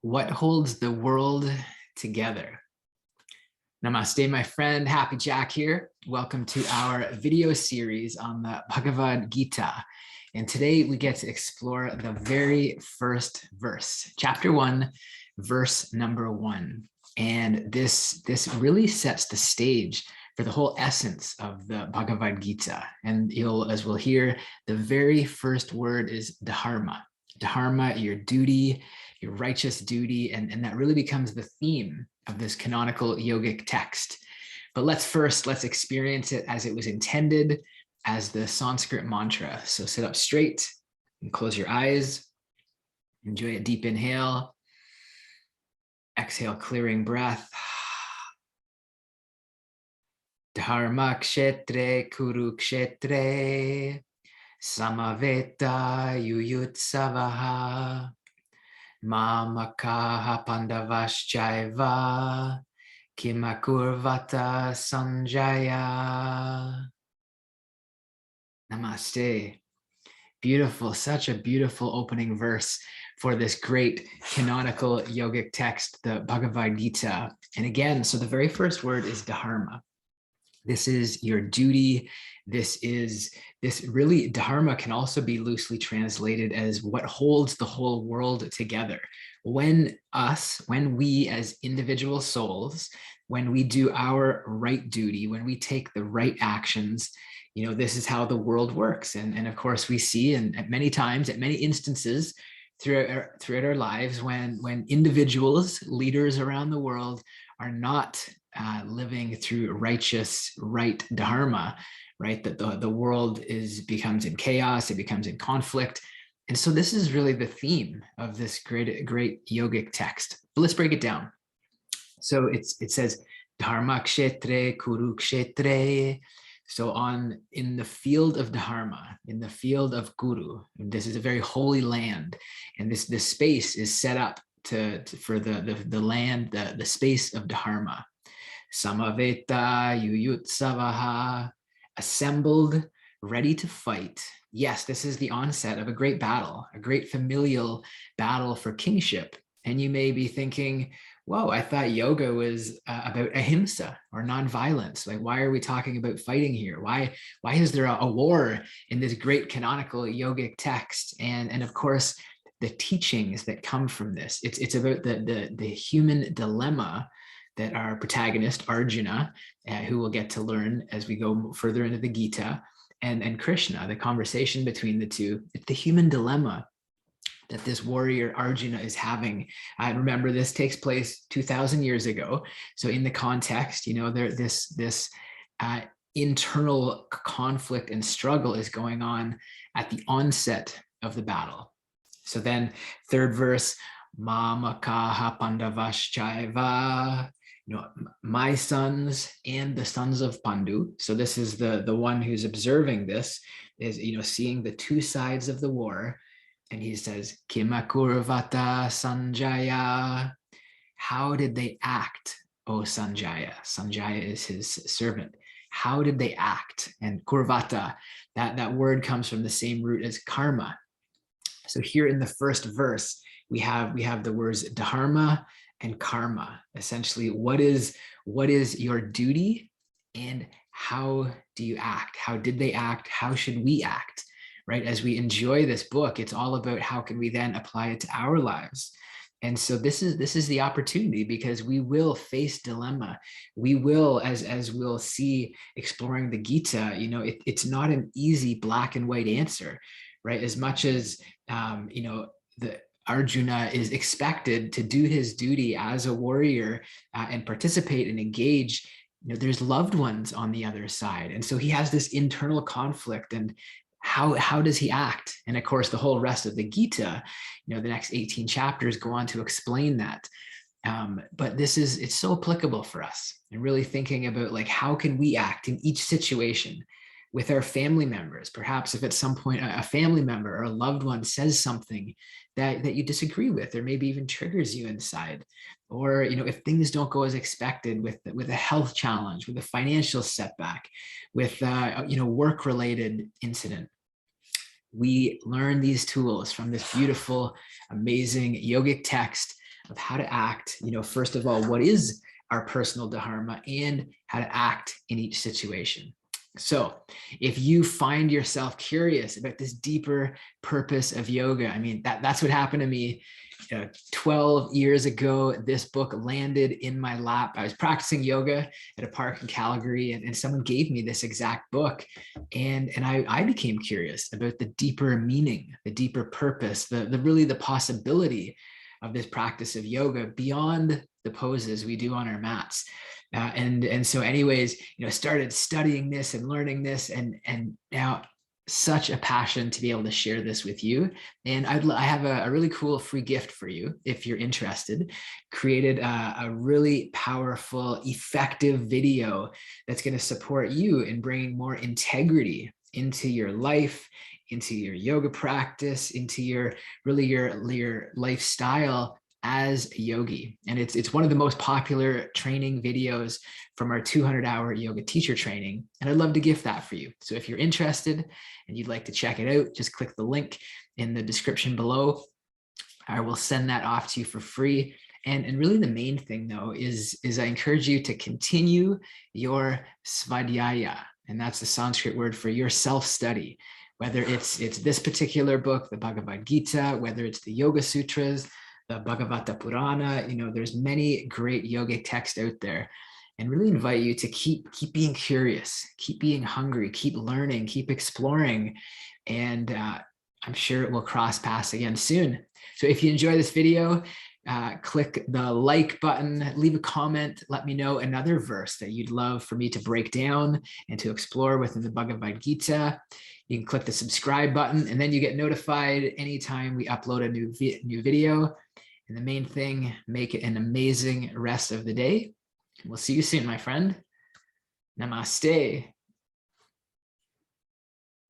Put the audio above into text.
What holds the world together? Namaste, my friend. Happy Jack here. Welcome to our video series on the Bhagavad Gita. And today we get to explore the very first verse, chapter 1, verse number 1. And this really sets the stage for the whole essence of the Bhagavad Gita. And as we'll hear, the very first word is dharma. Dharma, your duty, your righteous duty, and that really becomes the theme of this canonical yogic text. But let's experience it as it was intended, as the Sanskrit mantra. So sit up straight and close your eyes. Enjoy a deep inhale. Exhale, clearing breath. Dharma-kṣetre, kuru-kṣetre, samavetā, yuyutsavaḥ, māmakāḥ, pāṇḍavāścaiva, kimakurvata, Sanjaya. Namaste. Beautiful, such a beautiful opening verse for this great canonical yogic text, the Bhagavad Gita. And again, so the very first word is dharma. This is your duty. This really, dharma can also be loosely translated as what holds the whole world together. When we as individual souls, when we do our right duty, when we take the right actions, this is how the world works. And of course we see, and at many times, at many instances throughout our lives, when individuals, leaders around the world are not living through right dharma, right? That the world becomes in chaos, it becomes in conflict. And so this is really the theme of this great yogic text. But let's break it down. So it says dharma-kṣetre, kuru-kṣetre. So in the field of dharma, in the field of kuru, this is a very holy land, and this space is set up for the land, the space of dharma. Samavetā, yuyutsavaḥ, assembled, ready to fight. Yes, this is the onset of a great battle, a great familial battle for kingship. And you may be thinking, whoa, I thought yoga was about ahimsa or nonviolence. Like, why are we talking about fighting here? Why is there a war in this great canonical yogic text? And of course, the teachings that come from this. It's about the human dilemma that our protagonist, Arjuna, who we'll get to learn as we go further into the Gita, and Krishna, the conversation between the two. It's the human dilemma that this warrior Arjuna is having. Remember, this takes place 2,000 years ago. So in the context, this internal conflict and struggle is going on at the onset of the battle. So then third verse, māmakāḥ, pāṇḍavāścaiva, my sons and the sons of Pandu. So this is the one who's observing this, is seeing the two sides of the war. And he says, kimakurvata, Sanjaya. How did they act, O Sanjaya? Sanjaya is his servant. How did they act? And kurvata, that word comes from the same root as karma. So here in the first verse, we have the words dharma and karma. Essentially, what is your duty and how do you act? How did they act? How should we act? Right? As we enjoy this book, it's all about how can we then apply it to our lives. And so this is the opportunity, because we will face dilemma. We will, as we'll see exploring the Gita, it's not an easy black and white answer, right? As much as the Arjuna is expected to do his duty as a warrior and participate and engage, there's loved ones on the other side. And so he has this internal conflict, and how does he act? And of course, the whole rest of the Gita, the next 18 chapters go on to explain that. But it's so applicable for us, and really thinking about, like, how can we act in each situation with our family members? Perhaps if at some point a family member or a loved one says something that you disagree with, or maybe even triggers you inside, or if things don't go as expected with a health challenge, with a financial setback, with work-related incident, we learn these tools from this beautiful, amazing yogic text of how to act, first of all, what is our personal dharma and how to act in each situation. So if you find yourself curious about this deeper purpose of yoga, I mean, that's what happened to me 12 years ago. This book landed in my lap. I was practicing yoga at a park in Calgary, and someone gave me this exact book. And I became curious about the deeper meaning, the deeper purpose, the really the possibility of this practice of yoga beyond the poses we do on our mats. And so anyways, started studying this and learning this, and now such a passion to be able to share this with you. And I have a really cool free gift for you if you're interested. Created a really powerful, effective video that's going to support you in bringing more integrity into your life, into your yoga practice, into your lifestyle as a yogi. And it's one of the most popular training videos from our 200-hour yoga teacher training. And I'd love to gift that for you. So if you're interested and you'd like to check it out, just click the link in the description below. I will send that off to you for free. And really the main thing though is I encourage you to continue your svadhyaya. And that's the Sanskrit word for your self-study. Whether it's this particular book, the Bhagavad Gita, whether it's the Yoga Sutras, the Bhagavata Purana, there's many great yogic texts out there, and really invite you to keep being curious, keep being hungry, keep learning, keep exploring, and I'm sure it will cross paths again soon. So if you enjoy this video, click the like button, leave a comment, let me know another verse that you'd love for me to break down and to explore within the Bhagavad Gita. You can click the subscribe button, and then you get notified anytime we upload a new video. And the main thing, make it an amazing rest of the day. We'll see you soon, my friend. Namaste.